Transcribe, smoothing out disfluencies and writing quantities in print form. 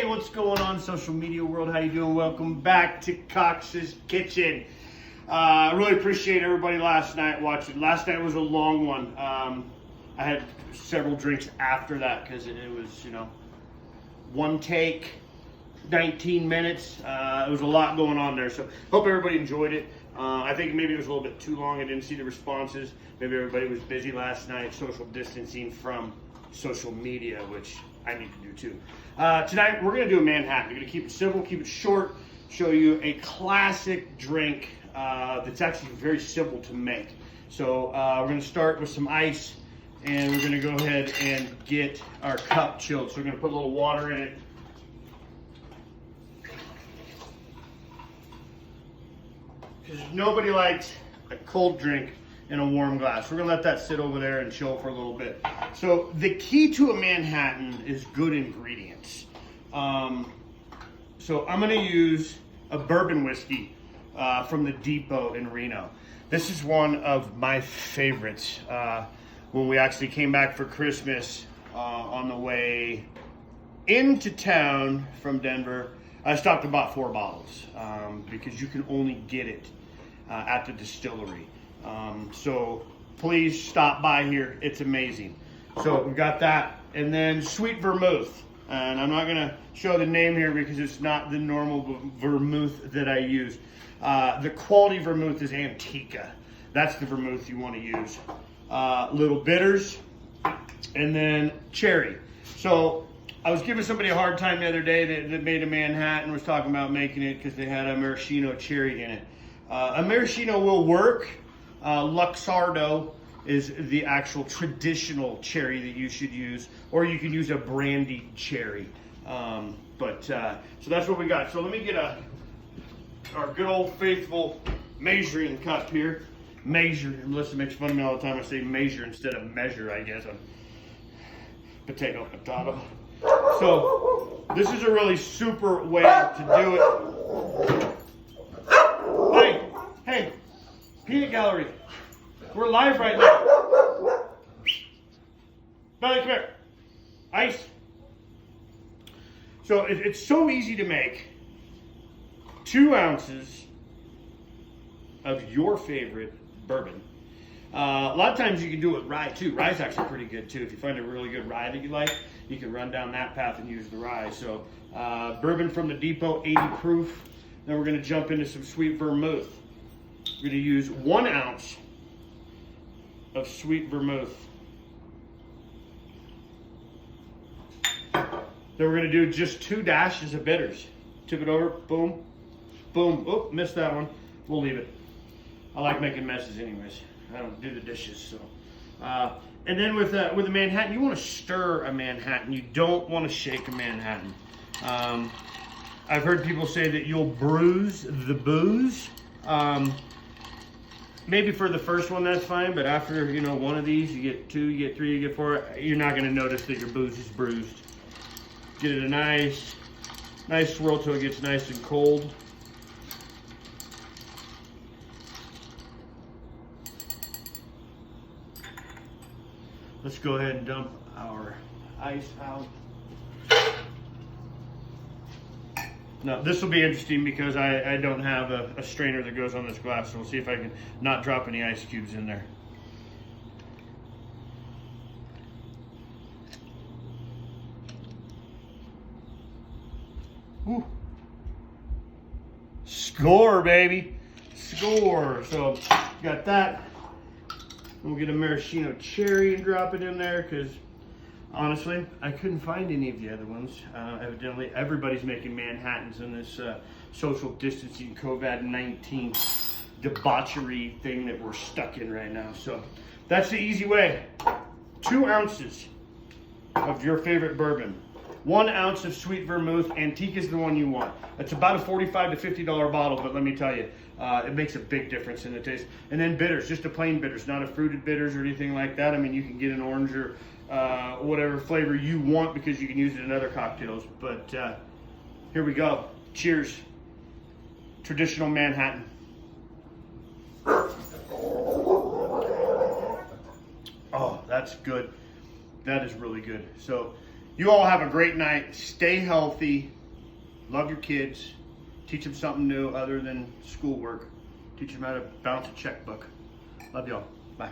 what's going on, social media world? How you doing? Welcome back to Cox's Kitchen. I really appreciate everybody last night watching. Last night was a long one. I had several drinks after that because it was, you know, one take, 19 minutes. It was a lot going on there. So hope everybody enjoyed it. I think maybe it was a little bit too long. I didn't see the responses. Maybe everybody was busy last night, social distancing from social media, which I need to do too. Tonight we're gonna do a Manhattan. We're gonna keep it simple, keep it short, show you a classic drink that's actually very simple to make. So we're gonna start with some ice, and we're gonna go ahead and get our cup chilled. So we're gonna put a little water in it. Because nobody likes a cold drink in a warm glass. We're gonna let that sit over there and chill for a little bit. So the key to a Manhattan is good ingredients. So I'm gonna use a bourbon whiskey from the Depot in Reno. This is one of my favorites. When we actually came back for Christmas on the way into town from Denver, I stopped and bought 4 bottles because you can only get it at the distillery. So please stop by here. It's amazing. So we got that, and then sweet vermouth. And I'm not gonna show the name here because it's not the normal vermouth that I use. The quality vermouth is Antica. That's the vermouth you want to use. Little bitters, and then cherry. So I was giving somebody a hard time the other day that made a Manhattan, was talking about making it because they had a maraschino cherry in it. A maraschino will work. Luxardo is the actual traditional cherry that you should use, or you can use a brandied cherry. So that's what we got. So let me get our good old faithful measuring cup here. Measure. Melissa makes fun of me all the time. I say measure instead of measure, I guess. Potato. So this is a really super way to do it. Hey, peanut gallery. We're live right now. Belly, come here. Ice. So it's so easy to make. 2 ounces of your favorite bourbon. A lot of times you can do it with rye too. Rye's actually pretty good too. If you find a really good rye that you like, you can run down that path and use the rye. So bourbon from the Depot, 80 proof. Then we're gonna jump into some sweet vermouth. We're gonna use 1 ounce of sweet vermouth. Then we're gonna do just 2 dashes of bitters. Tip it over, boom, boom. Oh, missed that one. We'll leave it. I like making messes anyways. I don't do the dishes, so. And then with a Manhattan, you want to stir a Manhattan. You don't want to shake a Manhattan. I've heard people say that you'll bruise the booze. Maybe for the first one, that's fine, but after, you know, one of these, you get 2, you get 3, you get 4, you're not going to notice that your booze is bruised. Get it a nice swirl till it gets nice and cold. Let's go ahead and dump our ice out. Now, this will be interesting because I don't have a strainer that goes on this glass, so we'll see if I can not drop any ice cubes in there. Ooh. Score, baby. Score. So, got that. We'll get a maraschino cherry and drop it in there because, honestly, I couldn't find any of the other ones. Evidently, everybody's making Manhattans in this social distancing COVID-19 debauchery thing that we're stuck in right now. So that's the easy way. 2 ounces of your favorite bourbon. 1 ounce of sweet vermouth. Antique is the one you want. It's about a $45 to $50 bottle, but let me tell you, it makes a big difference in the taste. And then bitters, just a plain bitters, not a fruited bitters or anything like that. I mean, you can get an orange or whatever flavor you want because you can use it in other cocktails. But here we go. Cheers. Traditional Manhattan. Oh, that's good. That is really good. So you all have a great night. Stay healthy. Love your kids. Teach them something new other than schoolwork. Teach them how to balance a checkbook. Love y'all. Bye.